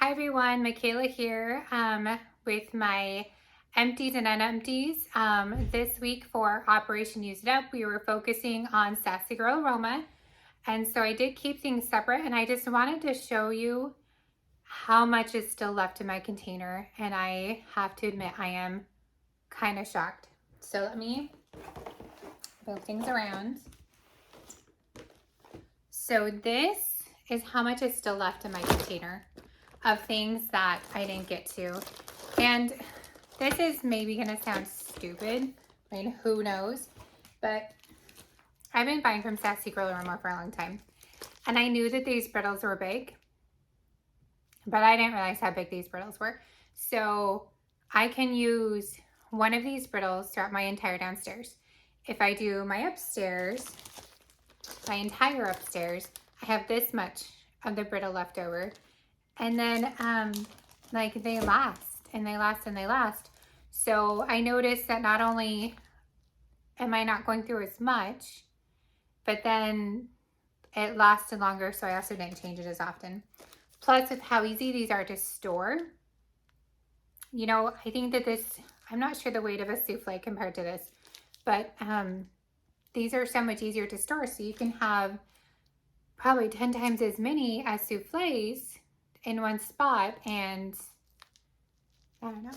Hi everyone, Michaela here with my empties and unempties. This week for Operation Use It Up, we were focusing on Sassy Girl Aroma. And so I did keep things separate, and I just wanted to show you how much is still left in my container. And I have to admit, I am kind of shocked. So let me move things around. So this is how much is still left in my container of things that I didn't get to. And this is maybe gonna sound stupid. I mean, who knows? But I've been buying from Sassy Girl Aroma for a long time. And I knew that these brittles were big, but I didn't realize how big these brittles were. So I can use one of these brittles throughout my entire downstairs. If I do my upstairs, my entire upstairs, I have this much of the brittle left over. And then like they last and they last and they last. So I noticed that not only am I not going through as much, but then it lasted longer, so I also didn't change it as often. Plus, with how easy these are to store, you know, I think that this, I'm not sure the weight of a souffle compared to this, but these are so much easier to store. So you can have probably 10 times as many as souffles in one spot, and I don't know.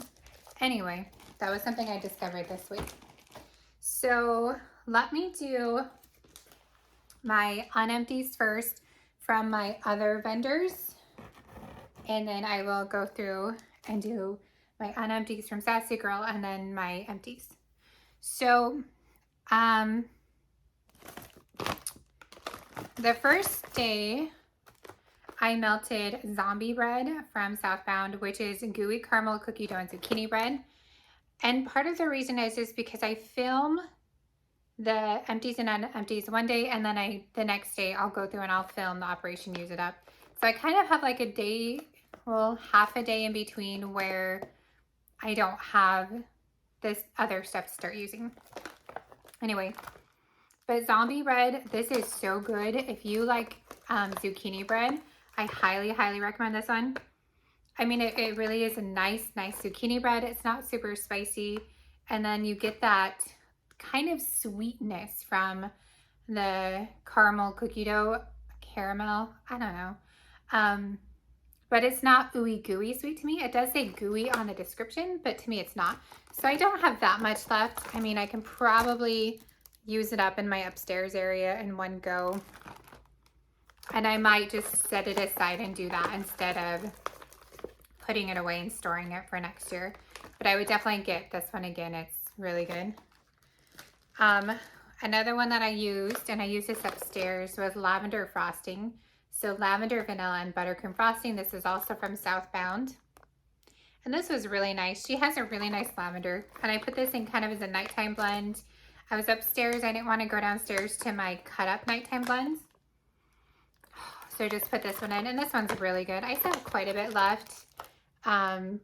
Anyway, that was something I discovered this week. So let me do my unempties first from my other vendors, and then I will go through and do my unempties from Sassy Girl and then my empties. So the first day I melted zombie bread from Southbound, which is gooey caramel cookie dough and zucchini bread. And part of the reason is just because I film the empties and unempties one day, and then the next day I'll go through and I'll film the Operation Use It Up. So I kind of have like a day, well, half a day in between where I don't have this other stuff to start using. Anyway, but zombie bread, this is so good. If you like zucchini bread, I highly, highly recommend this one. I mean, it really is a nice zucchini bread. It's not super spicy. And then you get that kind of sweetness from the caramel cookie dough, caramel, I don't know. But it's not ooey gooey sweet to me. It does say gooey on the description, but to me it's not. So I don't have that much left. I mean, I can probably use it up in my upstairs area in one go. And I might just set it aside and do that instead of putting it away and storing it for next year. But I would definitely get this one again. It's really good. Another one that I used, and I used this upstairs, was lavender frosting. So lavender, vanilla, and buttercream frosting. This is also from Southbound. And this was really nice. She has a really nice lavender. And I put this in kind of as a nighttime blend. I was upstairs. I didn't want to go downstairs to my cut up nighttime blends. So just put this one in, and this one's really good. I still have quite a bit left. So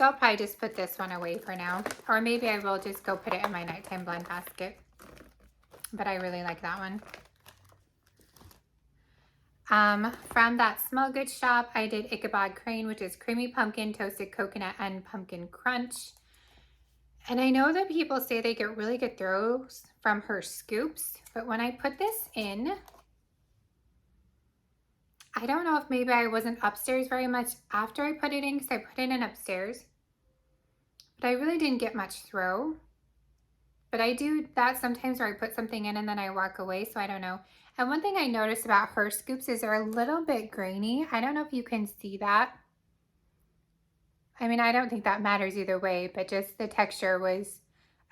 I'll probably just put this one away for now. Or maybe I will just go put it in my nighttime blend basket. But I really like that one. From that Smell Good shop, I did Ichabod Crane, which is creamy pumpkin, toasted coconut, and pumpkin crunch. And I know that people say they get really good throws from her scoops, but when I put this in, I don't know if maybe I wasn't upstairs very much after I put it in, because I put it in upstairs, but I really didn't get much throw. But I do that sometimes where I put something in and then I walk away, so I don't know. And one thing I noticed about her scoops is they're a little bit grainy. I don't know if you can see that. I mean, I don't think that matters either way, but just the texture was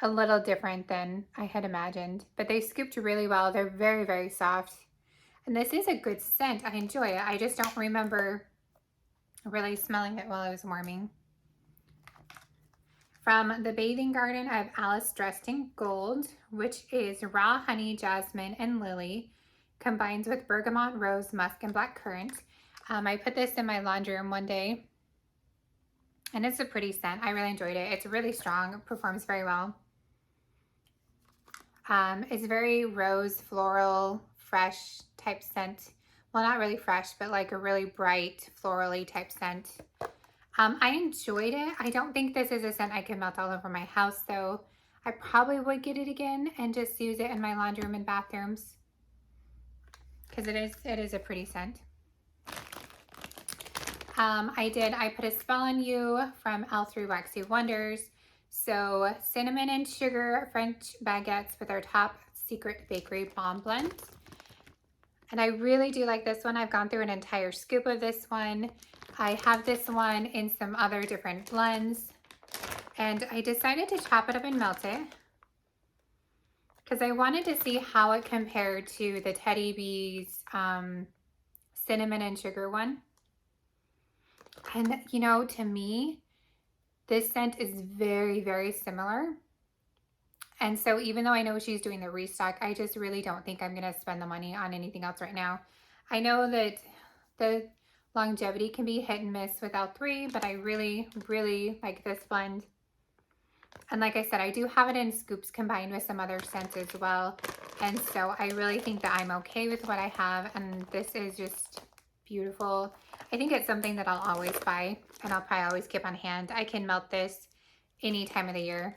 a little different than I had imagined. But they scooped really well. They're very, very soft. And this is a good scent. I enjoy it. I just don't remember really smelling it while I was warming. From the Bathing Garden, I have Alice Dressed in Gold, which is raw honey, jasmine, and lily, combined with bergamot, rose, musk, and black currant. I put this in my laundry room one day, and it's a pretty scent. I really enjoyed it. It's really strong. It performs very well. It's very rose, floral, fresh type scent. well, not really fresh, but like a really bright florally type scent. I enjoyed it. I don't think this is a scent I can melt all over my house though. I probably would get it again and just use it in my laundry room and bathrooms because it is a pretty scent. I put a spell on you from L3 Waxy Wonders. So cinnamon and sugar French baguettes with our top secret bakery bomb blend. And I really do like this one. I've gone through an entire scoop of this one. I have this one in some other different blends. And I decided to chop it up and melt it because I wanted to see how it compared to the Teddy Bees cinnamon and sugar one. And you know, to me, this scent is very, very similar. And so even though I know she's doing the restock, I just really don't think I'm going to spend the money on anything else right now. I know that the longevity can be hit and miss with L3, but I really, really like this blend. And like I said, I do have it in scoops combined with some other scents as well. And so I really think that I'm okay with what I have. And this is just beautiful. I think it's something that I'll always buy and I'll probably always keep on hand. I can melt this any time of the year.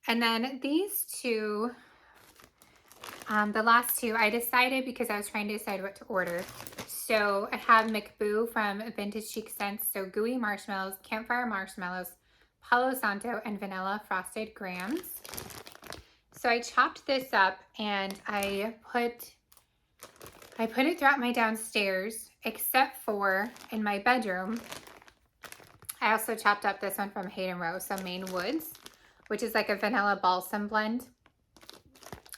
And then these two, the last two, I decided because I was trying to decide what to order. So I have mcboo from Vintage Chic Scents. So gooey marshmallows, campfire marshmallows, Palo Santo, and vanilla frosted grams. So I chopped this up and I put it throughout my downstairs, except for in my bedroom. I also chopped up this one from Hayden Row, so Maine Woods, which is like a vanilla balsam blend.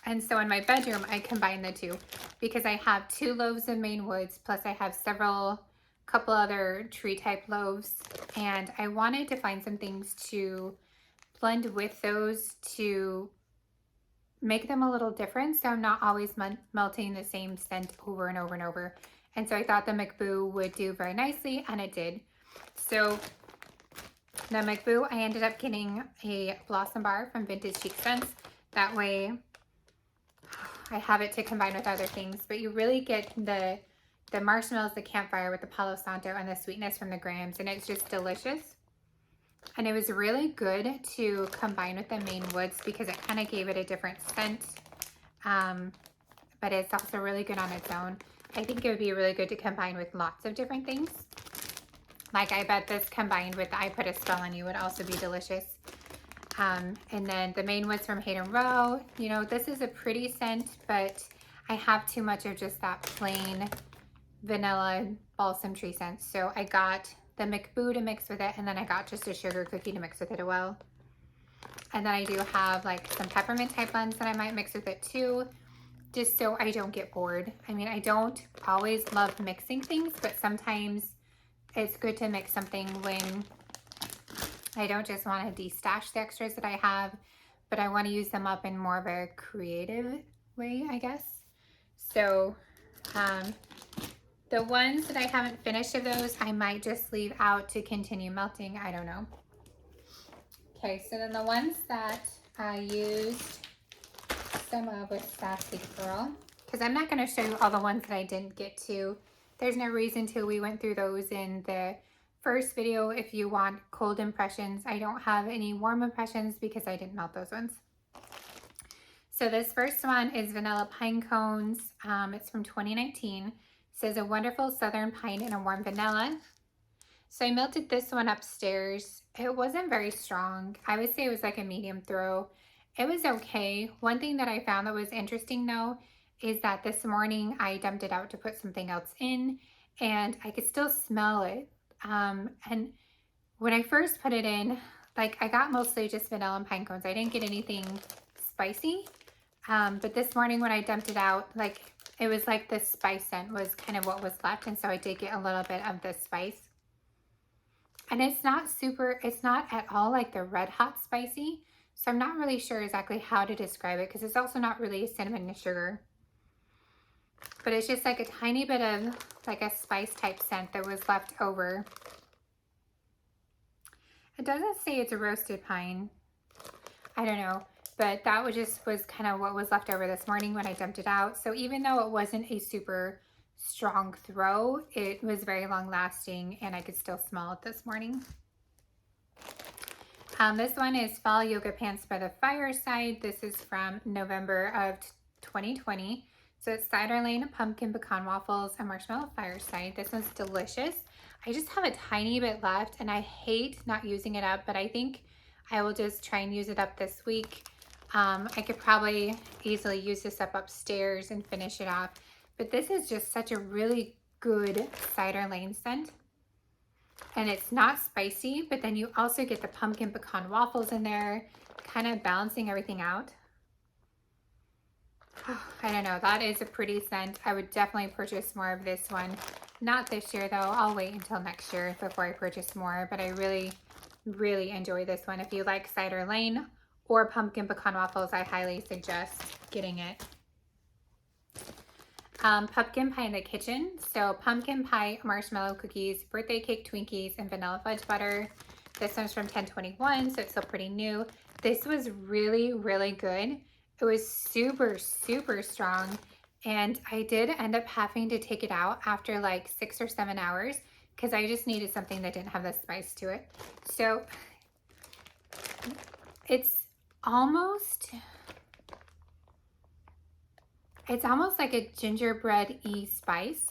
And so in my bedroom, I combine the two because I have 2 loaves of Maine Woods, plus I have couple other tree type loaves. And I wanted to find some things to blend with those to make them a little different. So I'm not always melting the same scent over and over and over. And so I thought the mcboo would do very nicely, and it did. So the mcboo, I ended up getting a blossom bar from Vintage Chic Scents. That way I have it to combine with other things, but you really get the marshmallows, the campfire with the Palo Santo, and the sweetness from the grams, and it's just delicious. And it was really good to combine with the Maine Woods because it kind of gave it a different scent, but it's also really good on its own. I think it would be really good to combine with lots of different things. Like I bet this combined with the I Put a Spell on You would also be delicious. And then the Maine Woods from Hayden Row. You know, this is a pretty scent, but I have too much of just that plain vanilla balsam tree scent. So I got the mcboo to mix with it, and then I got just a sugar cookie to mix with it as well. And then I do have like some peppermint type blends that I might mix with it too, just so I don't get bored. I mean, I don't always love mixing things, but sometimes it's good to mix something when I don't just want to de-stash the extras that I have, but I want to use them up in more of a creative way, I guess. So the ones that I haven't finished of those, I might just leave out to continue melting. I don't know. Okay, so then the ones that I used some of with Sassy Girl, because I'm not going to show you all the ones that I didn't get to. There's no reason to. We went through those in the first video. If you want cold impressions, I don't have any warm impressions because I didn't melt those ones. So this first one is Vanilla Pine Cones. It's from 2019. It says a wonderful southern pine and a warm vanilla. So I melted this one upstairs. It wasn't very strong. I would say it was like a medium throw. It was okay. One thing that I found that was interesting though is that this morning I dumped it out to put something else in, and I could still smell it. And when I first put it in, like I got mostly just vanilla and pine cones. I didn't get anything spicy. But this morning when I dumped it out, like it was like the spice scent was kind of what was left. And so I did get a little bit of the spice. And it's not at all like the red hot spicy. So I'm not really sure exactly how to describe it because it's also not really cinnamon and sugar. But it's just like a tiny bit of like a spice type scent that was left over. It doesn't say it's a roasted pine. I don't know. but that was kind of what was left over this morning when I dumped it out. So even though it wasn't a super strong throw, it was very long lasting and I could still smell it this morning. This one is Fall Yoga Pants by the Fireside. This is from November of 2020. So it's Cider Lane, Pumpkin Pecan Waffles, and Marshmallow Fireside. This one's delicious. I just have a tiny bit left and I hate not using it up, but I think I will just try and use it up this week. I could probably easily use this up upstairs and finish it off. But this is just such a really good Cider Lane scent. And it's not spicy, but then you also get the pumpkin pecan waffles in there, kind of balancing everything out. I don't know, that is a pretty scent. I would definitely purchase more of this one. Not this year though, I'll wait until next year before I purchase more, but I really, really enjoy this one. If you like Cider Lane or pumpkin pecan waffles, I highly suggest getting it. Pumpkin pie in the kitchen. So pumpkin pie, marshmallow cookies, birthday cake Twinkies, and vanilla fudge butter. This one's from 10/21, so it's still pretty new. This was really, really good. It was super, super strong. And I did end up having to take it out after like 6 or 7 hours because I just needed something that didn't have the spice to it. So it's almost like a gingerbread-y spice.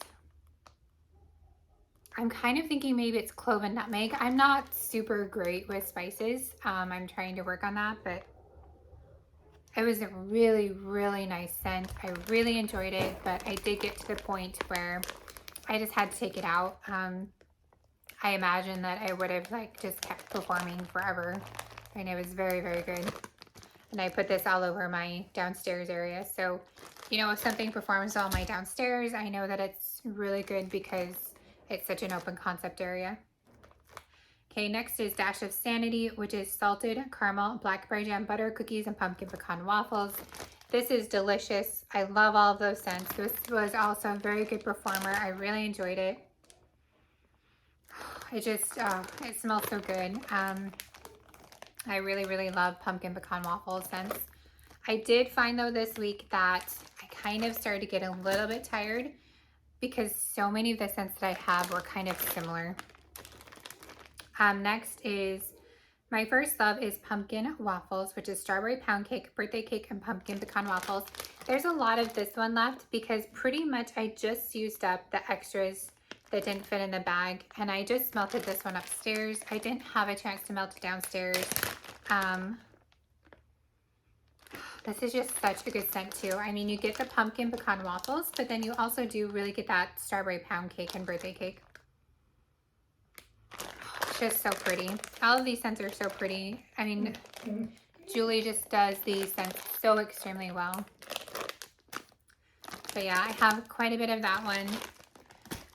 I'm kind of thinking maybe it's clove and nutmeg. I'm not super great with spices. I'm trying to work on that, but it was a really, really nice scent. I really enjoyed it, but I did get to the point where I just had to take it out. I imagine that I would have like just kept performing forever. And it was very, very good. And I put this all over my downstairs area. So, you know, if something performs well my downstairs, I know that it's really good because it's such an open concept area. Okay, next is Dash of Sanity, which is salted caramel, blackberry jam butter cookies, and pumpkin pecan waffles. This is delicious. I love all of those scents. This was also a very good performer. I really enjoyed it. It just, it smells so good. I really, really love pumpkin pecan waffle scents. I did find though this week that I kind of started to get a little bit tired because so many of the scents that I have were kind of similar. Next is my first love is pumpkin waffles, which is strawberry pound cake, birthday cake, and pumpkin pecan waffles. There's a lot of this one left because pretty much I just used up the extras that didn't fit in the bag, and I just melted this one upstairs. I didn't have a chance to melt it downstairs. This is just such a good scent too. I mean, you get the pumpkin pecan waffles, but then you also do really get that strawberry pound cake and birthday cake. It's just so pretty. All of these scents are so pretty. I mean, Julie just does these scents so extremely well. But yeah, I have quite a bit of that one.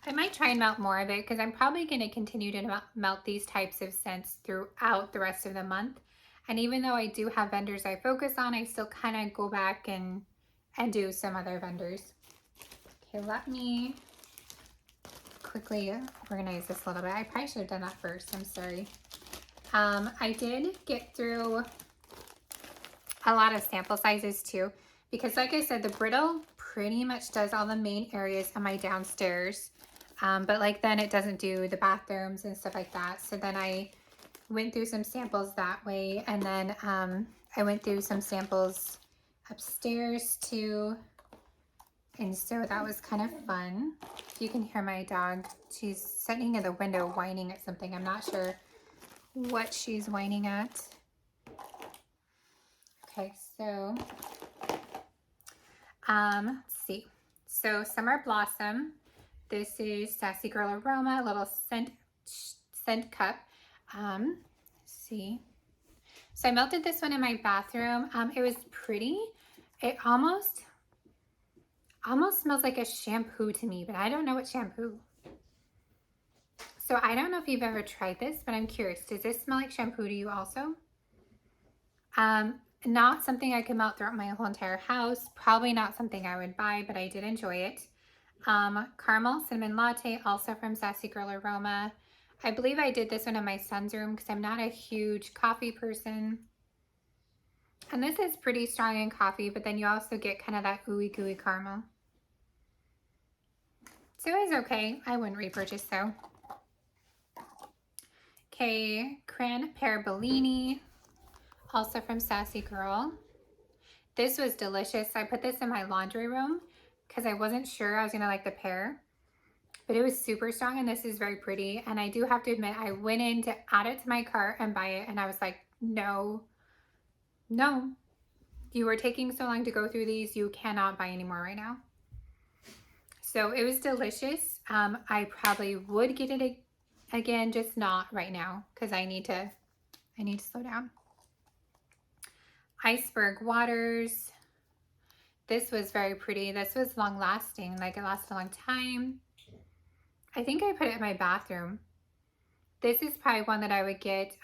I might try and melt more of it because I'm probably going to continue to melt these types of scents throughout the rest of the month. And even though I do have vendors I focus on, I still kind of go back and do some other vendors. Okay, let me quickly organize this a little bit. I probably should have done that first. I'm sorry. I did get through a lot of sample sizes too, because like I said, the brittle pretty much does all the main areas of my downstairs. But like then it doesn't do the bathrooms and stuff like that. So then I went through some samples that way, and then I went through some samples upstairs too, and so that was kind of fun. You can hear my dog, she's sitting in the window whining at something. I'm not sure what she's whining at. Okay, so let's see. So Summer Blossom, this is Sassy Girl Aroma, a little scent cup. Let's see. So I melted this one in my bathroom. It was pretty. It almost smells like a shampoo to me, but I don't know what shampoo. So I don't know if you've ever tried this, but I'm curious. Does this smell like shampoo to you also? Not something I could melt throughout my whole entire house. Probably not something I would buy, but I did enjoy it. Caramel Cinnamon Latte, also from Sassy Girl Aroma. I believe I did this one in my son's room because I'm not a huge coffee person. And this is pretty strong in coffee, but then you also get kind of that ooey gooey caramel. So it's okay. I wouldn't repurchase though. Okay, Cran Pear Bellini, also from Sassy Girl. This was delicious. I put this in my laundry room because I wasn't sure I was gonna like the pear, but it was super strong and this is very pretty. And I do have to admit, I went in to add it to my cart and buy it and I was like, no, you are taking so long to go through these. You cannot buy any more right now. So it was delicious. I probably would get it again, just not right now because I need to slow down. Iceberg Waters. This was very pretty. This was long lasting, like it lasted a long time. I think I put it in my bathroom. This is probably one that I would get.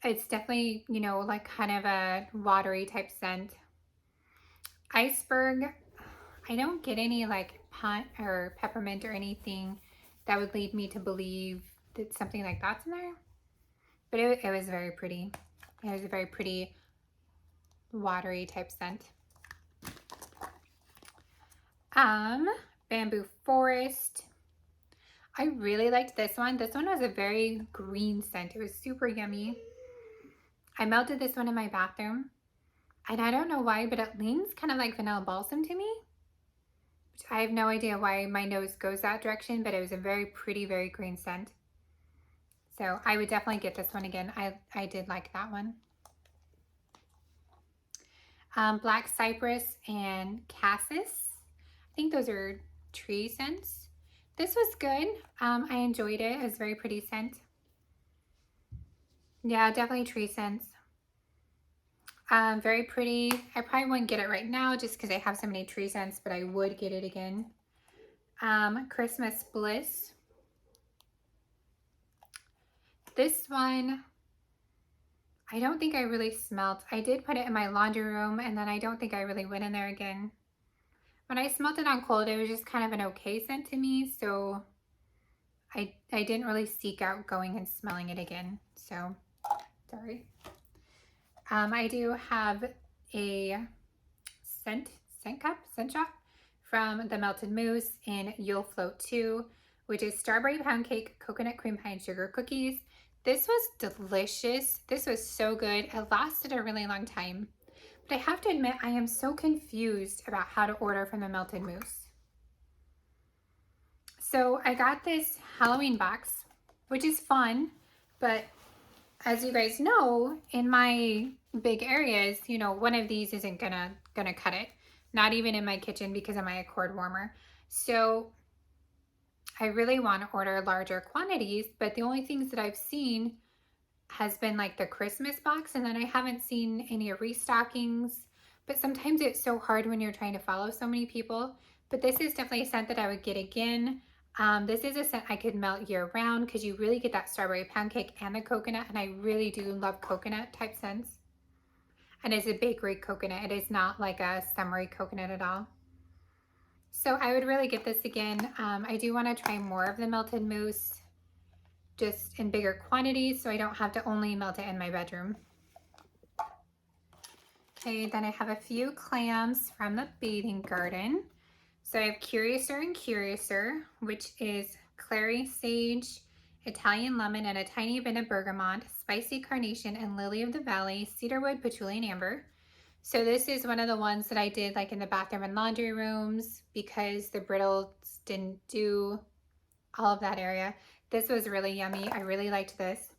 It's definitely, you know, like kind of a watery type scent. Iceberg, I don't get any like pine or peppermint or anything that would lead me to believe that something like that's in there. But it was very pretty. It was a very pretty watery type scent. Bamboo Forest. I really liked this one. This one was a very green scent. It was super yummy. I melted this one in my bathroom. And I don't know why, but it leans kind of like vanilla balsam to me. Which I have no idea why my nose goes that direction, but it was a very pretty, very green scent. So I would definitely get this one again. I did like that one. Black Cypress and Cassis. I think those are tree scents. This was good. I enjoyed it. It was a very pretty scent. Yeah, definitely tree scents. Very pretty. I probably wouldn't get it right now just because I have so many tree scents, but I would get it again. Christmas Bliss. This one, I don't think I really smelt. I did put it in my laundry room and then I don't think I really went in there again. When I smelled it on cold, it was just kind of an okay scent to me, so I didn't really seek out going and smelling it again. So, sorry. I do have a scent shot from the Melted Mousse in You'll Float 2, which is strawberry pound cake, coconut cream pie, and sugar cookies. This was delicious. This was so good. It lasted a really long time. But I have to admit, I am so confused about how to order from the Melted Mousse. So I got this Halloween box, which is fun, but as you guys know, in my big areas, you know, one of these isn't gonna cut it. Not even in my kitchen because of my cord warmer. So I really want to order larger quantities, but the only things that I've seen has been like the Christmas box, and then I haven't seen any restockings. But sometimes it's so hard when you're trying to follow so many people. But this is definitely a scent that I would get again. This is a scent I could melt year round because you really get that strawberry pound cake and the coconut, and I really do love coconut type scents. And it's a bakery coconut. It is not like a summery coconut at all. So I would really get this again. I do want to try more of the Melted Mousse, just in bigger quantities, so I don't have to only melt it in my bedroom. Okay, then I have a few clams from the Bathing Garden. So I have Curiouser and Curiouser, which is clary sage, Italian lemon, and a tiny bit of bergamot, spicy carnation, and lily of the valley, cedarwood, patchouli, and amber. So this is one of the ones that I did like in the bathroom and laundry rooms because the brittles didn't do all of that area. This was really yummy. I really liked this.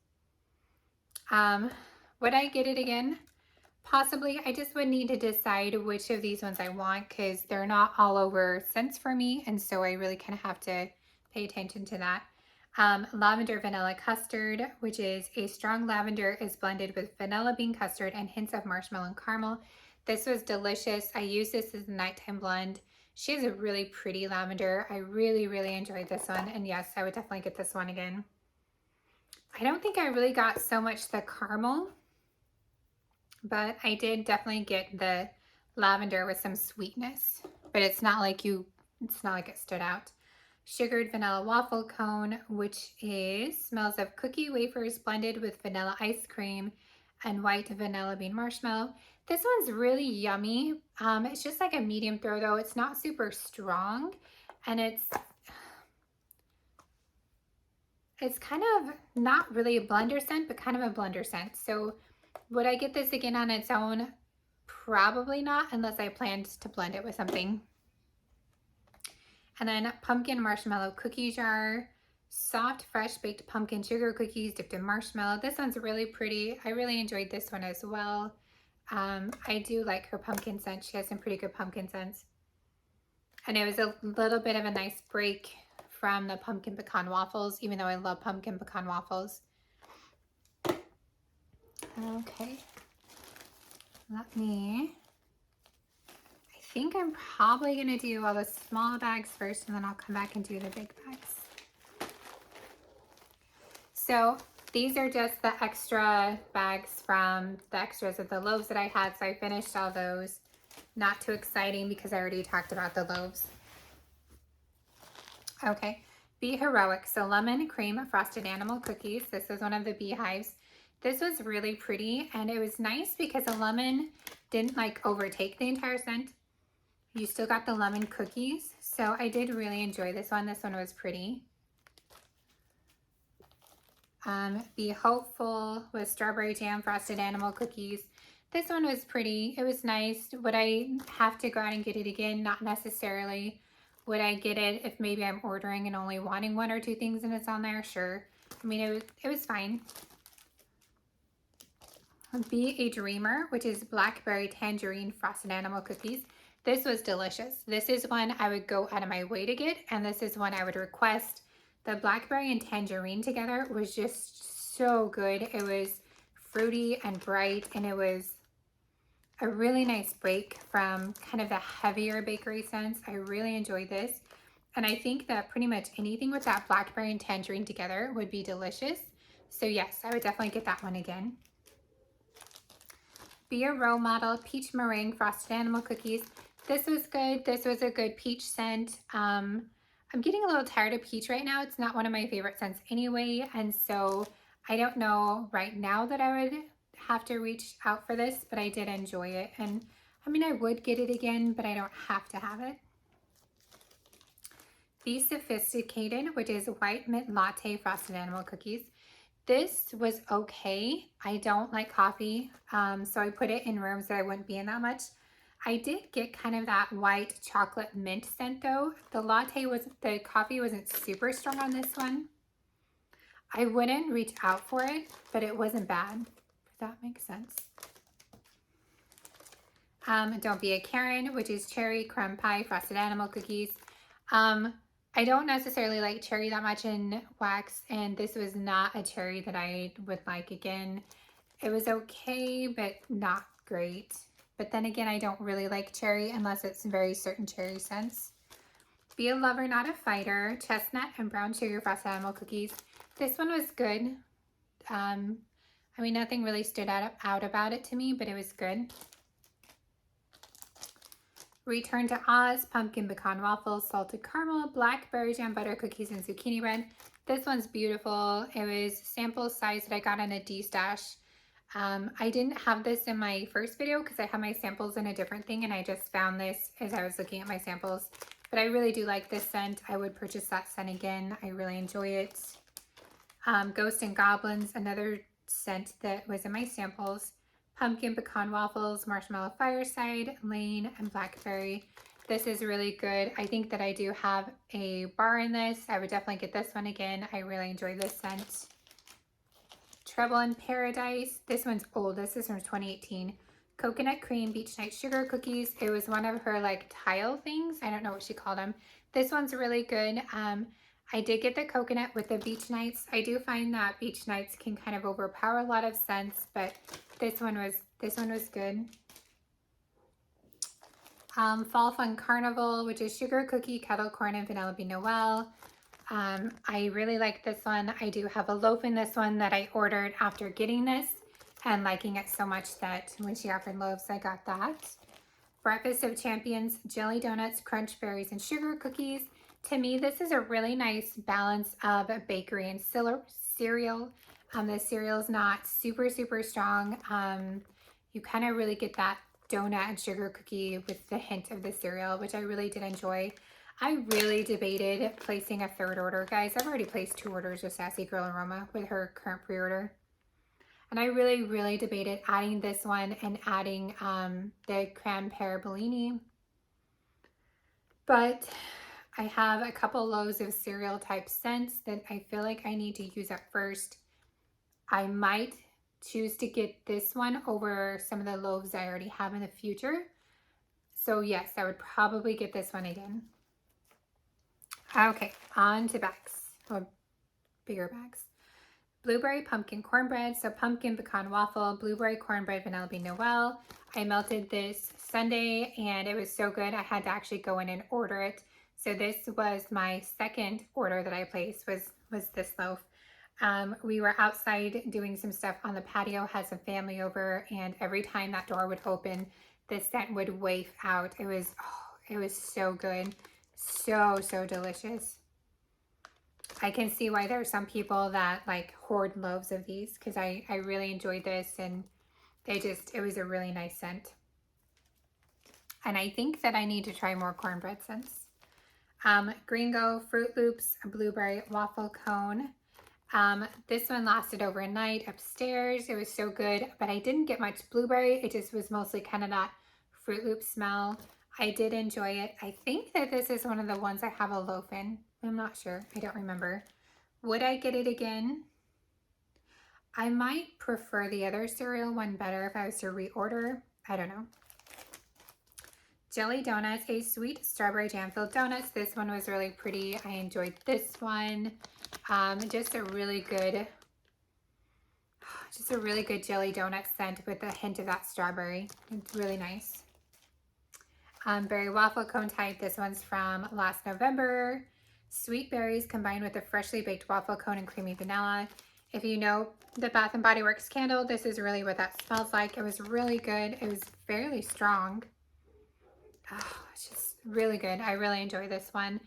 Would I get it again? Possibly. I just would need to decide which of these ones I want because they're not all over scents for me, and so I really kind of have to pay attention to that. Lavender vanilla custard, which is a strong lavender is blended with vanilla bean custard and hints of marshmallow and caramel. This was delicious. I use this as a nighttime blend. She has a really pretty lavender. I really, really enjoyed this one, and yes, I would definitely get this one again. I don't think I really got so much the caramel, but I did definitely get the lavender with some sweetness, but it's not like it stood out. Sugared vanilla waffle cone, which is smells of cookie wafers blended with vanilla ice cream, and white vanilla bean marshmallow. This one's really yummy. It's just like a medium throw though. It's not super strong, and it's kind of not really a blender scent, but kind of a blender scent. So would I get this again on its own? Probably not, unless I planned to blend it with something. And then pumpkin marshmallow cookie jar, soft fresh baked pumpkin sugar cookies dipped in marshmallow. This one's really pretty. I really enjoyed this one as well. I do like her pumpkin scent. She has some pretty good pumpkin scents. And it was a little bit of a nice break from the pumpkin pecan waffles, even though I love pumpkin pecan waffles. Okay, I think I'm probably gonna do all the small bags first, and then I'll come back and do the big bags. So these are just the extra bags from the extras of the loaves that I had. So I finished all those. Not too exciting because I already talked about the loaves. Okay, Be Heroic. So lemon cream frosted animal cookies. This is one of the beehives. This was really pretty, and it was nice because the lemon didn't like overtake the entire scent. You still got the lemon cookies. So I did really enjoy this one. This one was pretty. Be Hopeful with strawberry jam frosted animal cookies. This one was pretty. It was nice. Would I have to go out and get it again? Not necessarily. Would I get it if maybe I'm ordering and only wanting 1 or 2 things and it's on there? Sure. I mean, it was fine. Be a Dreamer, which is blackberry tangerine frosted animal cookies. This was delicious. This is one I would go out of my way to get, and this is one I would request. The blackberry and tangerine together was just so good. It was fruity and bright, and it was a really nice break from kind of the heavier bakery scents. I really enjoyed this. And I think that pretty much anything with that blackberry and tangerine together would be delicious. So yes, I would definitely get that one again. Be a Role Model Peach Meringue Frosted Animal Cookies. This was good. This was a good peach scent. I'm getting a little tired of peach right now. It's not one of my favorite scents anyway. And so I don't know right now that I would have to reach out for this, but I did enjoy it. And I mean, I would get it again, but I don't have to have it. Be Sophisticated, which is white mint latte frosted animal cookies. This was okay. I don't like coffee, so I put it in rooms that I wouldn't be in that much. I did get kind of that white chocolate mint scent though. The coffee wasn't super strong on this one. I wouldn't reach out for it, but it wasn't bad, if that makes sense. Don't Be a Karen, which is cherry crumb pie frosted animal cookies. I don't necessarily like cherry that much in wax, and this was not a cherry that I would like again. It was okay, but not great. But then again, I don't really like cherry unless it's very certain cherry scents. Be a Lover, Not a Fighter, chestnut and brown sugar frosted animal cookies. This one was good. I mean, nothing really stood out about it to me, but it was good. Return to Oz, pumpkin pecan waffles, salted caramel, blackberry jam butter cookies, and zucchini bread. This one's beautiful. It was sample size that I got in a D-stash. I didn't have this in my first video because I have my samples in a different thing, and I just found this as I was looking at my samples. But I really do like this scent. I would purchase that scent again. I really enjoy it. Ghost and Goblins, another scent that was in my samples. Pumpkin pecan waffles, marshmallow fireside, lane, and blackberry. This is really good. I think that I do have a bar in this. I would definitely get this one again. I really enjoy this scent. Trouble in Paradise. This one's old. This is from 2018. Coconut cream beach night sugar cookies. It was one of her like tile things. I don't know what she called them. This one's really good. I did get the coconut with the beach nights. I do find that beach nights can kind of overpower a lot of scents, but this one was good. Fall Fun Carnival, which is sugar cookie, kettle corn, and vanilla bean Noel. I really like this one. I do have a loaf in this one that I ordered after getting this and liking it so much that when she offered loaves, I got that. Breakfast of Champions, jelly donuts, crunch berries, and sugar cookies. To me, this is a really nice balance of a bakery and cereal. The cereal is not super, super strong. You kind of really get that donut and sugar cookie with the hint of the cereal, which I really did enjoy. I really debated placing a third order, guys. I've already placed 2 orders with Sassy Girl Aroma with her current pre-order. And I really, really debated adding this one and adding the creme pear Bellini. But I have a couple loaves of cereal type scents that I feel like I need to use up first. I might choose to get this one over some of the loaves I already have in the future. So yes, I would probably get this one again. Okay, on to bags, or bigger bags. Blueberry pumpkin cornbread, so pumpkin pecan waffle, blueberry cornbread, vanilla bean Noel. I melted this Sunday and it was so good I had to actually go in and order it. So this was my second order that I placed was this loaf. We were outside doing some stuff on the patio, had some family over, and every time that door would open, the scent would waft out. It was so good. So delicious. I can see why there are some people that like hoard loaves of these because I really enjoyed this, and it was a really nice scent. And I think that I need to try more cornbread scents. Gringo, Fruit Loops, a blueberry waffle cone. This one lasted overnight upstairs. It was so good, but I didn't get much blueberry. It just was mostly kind of that Fruit Loop smell. I did enjoy it. I think that this is one of the ones I have a loaf in. I'm not sure. I don't remember. Would I get it again? I might prefer the other cereal one better if I was to reorder. I don't know. Jelly Donuts, a sweet strawberry jam filled donuts. This one was really pretty. I enjoyed this one. Just a really good jelly donut scent with a hint of that strawberry. It's really nice. Berry waffle cone type. This one's from last November. Sweet berries combined with a freshly baked waffle cone and creamy vanilla. If you know the Bath & Body Works candle, this is really what that smells like. It was really good. It was fairly strong. Oh, it's just really good. I really enjoy this one.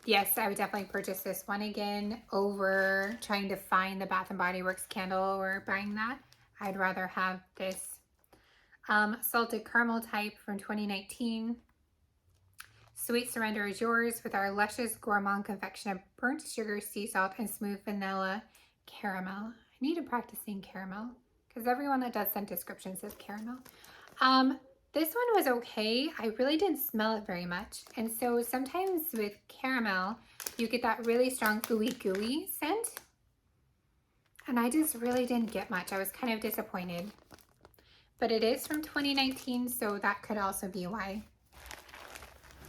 Yes, I would definitely purchase this one again over trying to find the Bath & Body Works candle or buying that. I'd rather have this. Salted caramel type from 2019. Sweet Surrender is yours with our luscious gourmand confection of burnt sugar, sea salt, and smooth vanilla caramel. I need to practice saying caramel because everyone that does scent description says caramel. This one was okay. I really didn't smell it very much. And so sometimes with caramel, you get that really strong gooey scent. And I just really didn't get much. I was kind of disappointed. But it is from 2019, so that could also be why.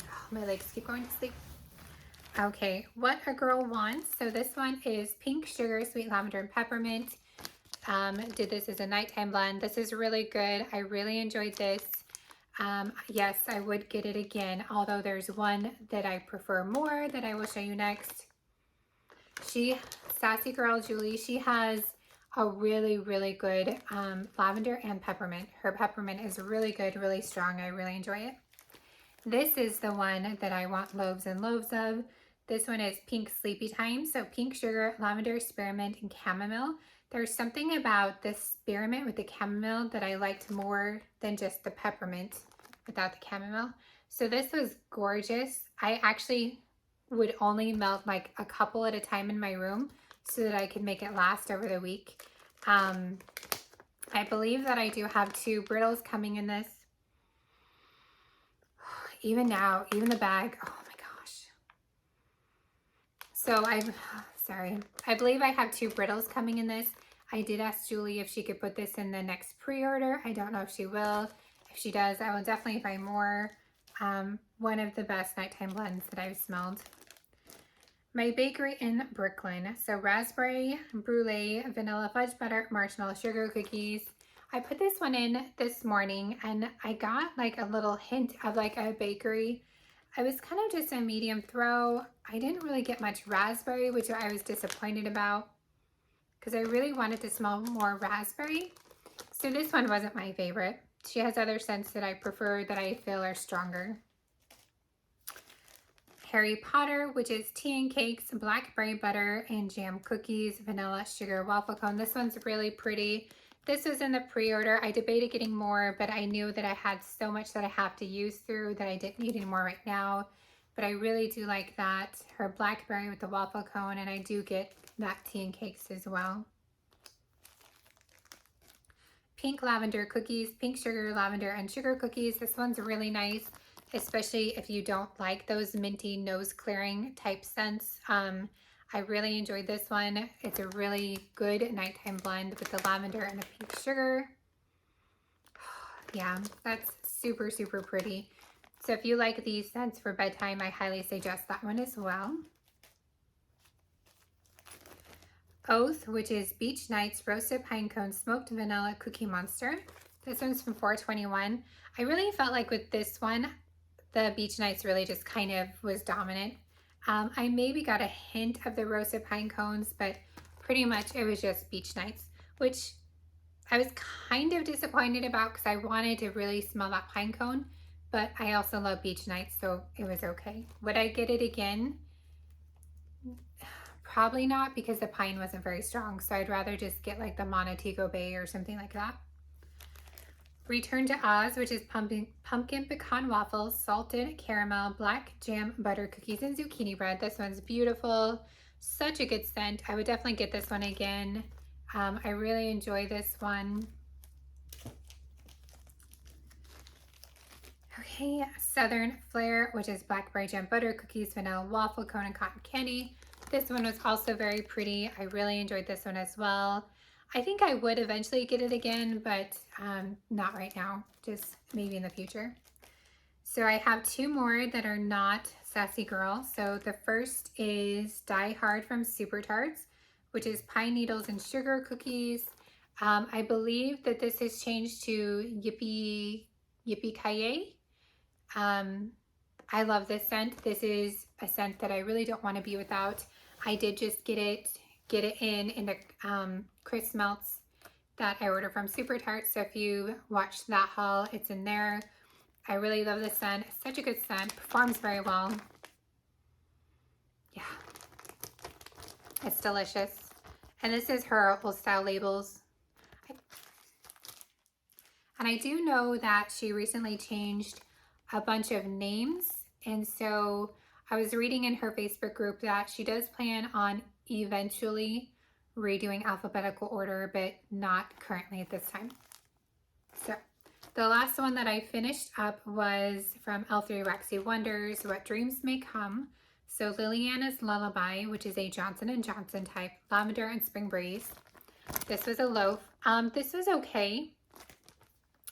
Oh, my legs keep going to sleep. Okay, What a Girl Wants. So this one is pink sugar, sweet lavender, and peppermint. Did this as a nighttime blend. This is really good. I really enjoyed this. Yes, I would get it again, although there's one that I prefer more that I will show you next. Sassy Girl Julie, she has a really good lavender and peppermint. Her peppermint is really good, really strong. I really enjoy it. This is the one that I want loaves and loaves of. This one is Pink Sleepy Time. So pink sugar, lavender, spearmint, and chamomile. There's something about the spearmint with the chamomile that I liked more than just the peppermint without the chamomile. So this was gorgeous. I actually would only melt like a couple at a time in my room so that I could make it last over the week. I believe that I do have 2 brittles coming in this. Even now, even the bag, oh my gosh. So I believe I have 2 brittles coming in this. I did ask Julie if she could put this in the next pre-order. I don't know if she will. If she does, I will definitely buy more. One of the best nighttime blends that I've smelled. My bakery in Brooklyn. So raspberry, brulee, vanilla fudge butter, marshmallow sugar cookies. I put this one in this morning and I got like a little hint of like a bakery. I was kind of just a medium throw. I didn't really get much raspberry, which I was disappointed about because I really wanted to smell more raspberry. So this one wasn't my favorite. She has other scents that I prefer that I feel are stronger. Harry Potter, which is tea and cakes, blackberry butter and jam cookies, vanilla sugar waffle cone. This one's really pretty. This was in the pre-order. I debated getting more, but I knew that I had so much that I have to use through that I didn't need any more right now. But I really do like that. Her blackberry with the waffle cone, and I do get that tea and cakes as well. Pink lavender cookies, pink sugar, lavender, and sugar cookies. This one's really nice, especially if you don't like those minty nose clearing type scents. I really enjoyed this one. It's a really good nighttime blend with the lavender and the pink sugar. Yeah, that's super, super pretty. So if you like these scents for bedtime, I highly suggest that one as well. Oath, which is Beach Nights Roasted Pine Cone Smoked Vanilla Cookie Monster. This one's from $4.21. I really felt like with this one, the Beach Nights really just kind of was dominant. I maybe got a hint of the roasted pine cones, but pretty much it was just Beach Nights, which I was kind of disappointed about because I wanted to really smell that pine cone, but I also love Beach Nights, so it was okay. Would I get it again? Probably not, because the pine wasn't very strong, so I'd rather just get like the Montego Bay or something like that. Return to Oz, which is pumpkin pecan waffles, salted caramel, black jam butter cookies, and zucchini bread. This one's beautiful. Such a good scent. I would definitely get this one again. I really enjoy this one. Okay, Southern Flair, which is blackberry jam butter cookies, vanilla waffle cone, and cotton candy. This one was also very pretty. I really enjoyed this one as well. I think I would eventually get it again, but not right now, just maybe in the future. So I have two more that are not Sassy Girl. So the first is Die Hard from Super Tarts, which is pine needles and sugar cookies. I believe that this has changed to Yippee Kaye. I love this scent. This is a scent that I really don't want to be without. I did just get it in the Crisp Melts that I ordered from Super Tarts. So if you watched that haul, it's in there. I really love this scent. It's such a good scent. Performs very well. Yeah. It's delicious. And this is her old style labels. And I do know that she recently changed a bunch of names. And so I was reading in her Facebook group that she does plan on eventually redoing alphabetical order, but not currently at this time. So the last one that I finished up was from L3 Waxy Wonders, What Dreams May Come. So Liliana's Lullaby, which is a Johnson & Johnson type, lavender and spring breeze. This was a loaf. This was okay.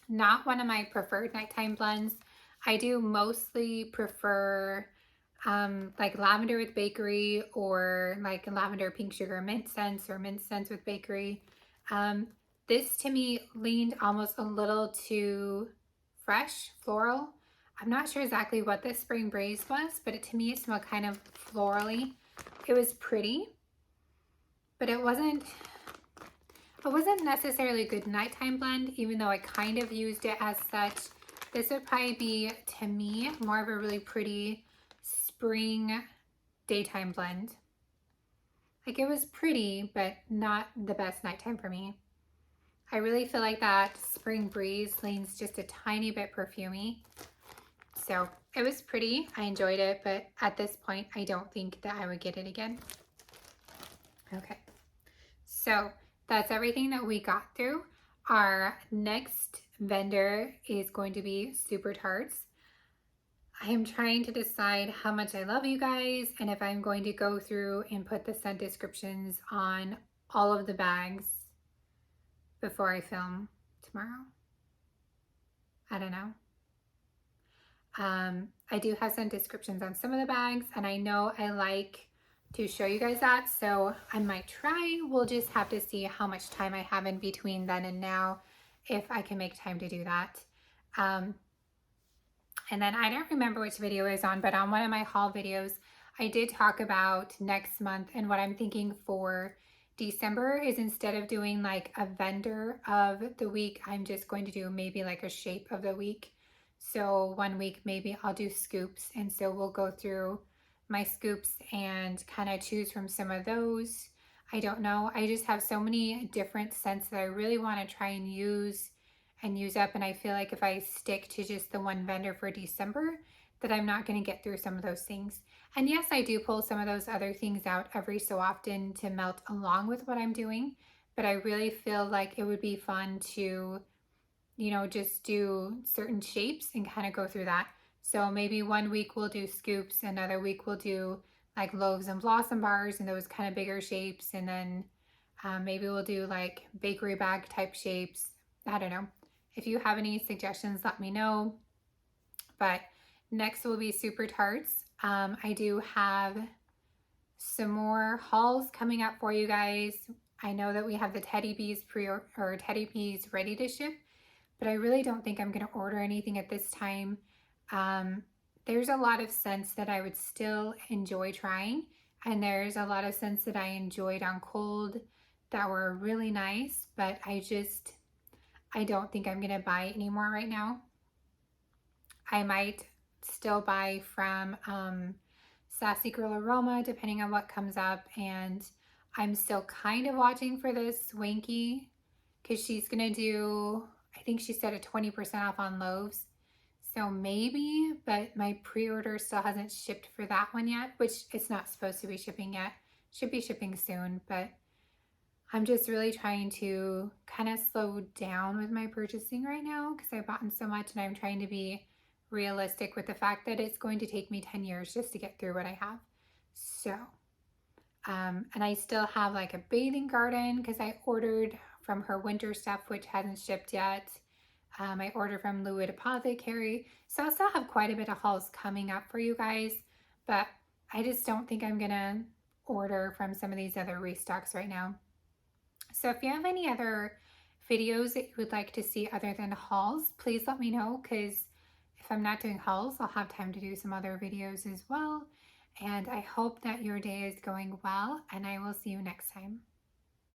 Not one of my preferred nighttime blends. I do mostly prefer like lavender with bakery, or like lavender pink sugar mint scents, or mint scents with bakery. This to me leaned almost a little too fresh, floral. I'm not sure exactly what this spring breeze was, but to me it smelled kind of florally. It was pretty, but it wasn't necessarily a good nighttime blend, even though I kind of used it as such. This would probably be, to me, more of a really pretty spring daytime blend. Like, it was pretty, but not the best nighttime for me. I really feel like that spring breeze leans just a tiny bit perfumey. So it was pretty. I enjoyed it, but at this point, I don't think that I would get it again. Okay, so that's everything that we got through. Our next vendor is going to be Super Tarts. I am trying to decide how much I love you guys and if I'm going to go through and put the scent descriptions on all of the bags before I film tomorrow. I don't know. I do have scent descriptions on some of the bags, and I know I like to show you guys that, so I might try. We'll just have to see how much time I have in between then and now, if I can make time to do that. And then I don't remember which video is on, but on one of my haul videos, I did talk about next month, and what I'm thinking for December is, instead of doing like a vendor of the week, I'm just going to do maybe like a shape of the week. So one week maybe I'll do scoops, and so we'll go through my scoops and kind of choose from some of those. I don't know. I just have so many different scents that I really want to try and use up. And I feel like if I stick to just the one vendor for December, that I'm not going to get through some of those things. And yes, I do pull some of those other things out every so often to melt along with what I'm doing. But I really feel like it would be fun to, you know, just do certain shapes and kind of go through that. So maybe one week we'll do scoops, another week we'll do like loaves and blossom bars and those kind of bigger shapes. And then maybe we'll do like bakery bag type shapes. I don't know. If you have any suggestions, let me know. But next will be super tarts. I do have some more hauls coming up for you guys. I know that we have the Teddy Bees or Teddy Bees ready to ship, but I really don't think I'm going to order anything at this time. There's a lot of scents that I would still enjoy trying, and there's a lot of scents that I enjoyed on cold that were really nice, but I don't think I'm going to buy anymore right now. I might still buy from Sassy Girl Aroma depending on what comes up, and I'm still kind of watching for this Swanky because she's going to do, I think she said a 20% off on loaves. So maybe, but my pre-order still hasn't shipped for that one yet, which it's not supposed to be shipping yet. Should be shipping soon, but I'm just really trying to kind of slow down with my purchasing right now because I've bought so much, and I'm trying to be realistic with the fact that it's going to take me 10 years just to get through what I have. So, and I still have like a bathing garden because I ordered from her winter stuff, which hasn't shipped yet. I ordered from Louis Apothecary. So I still have quite a bit of hauls coming up for you guys, but I just don't think I'm going to order from some of these other restocks right now. So if you have any other videos that you would like to see other than hauls, please let me know, because if I'm not doing hauls, I'll have time to do some other videos as well. And I hope that your day is going well, and I will see you next time.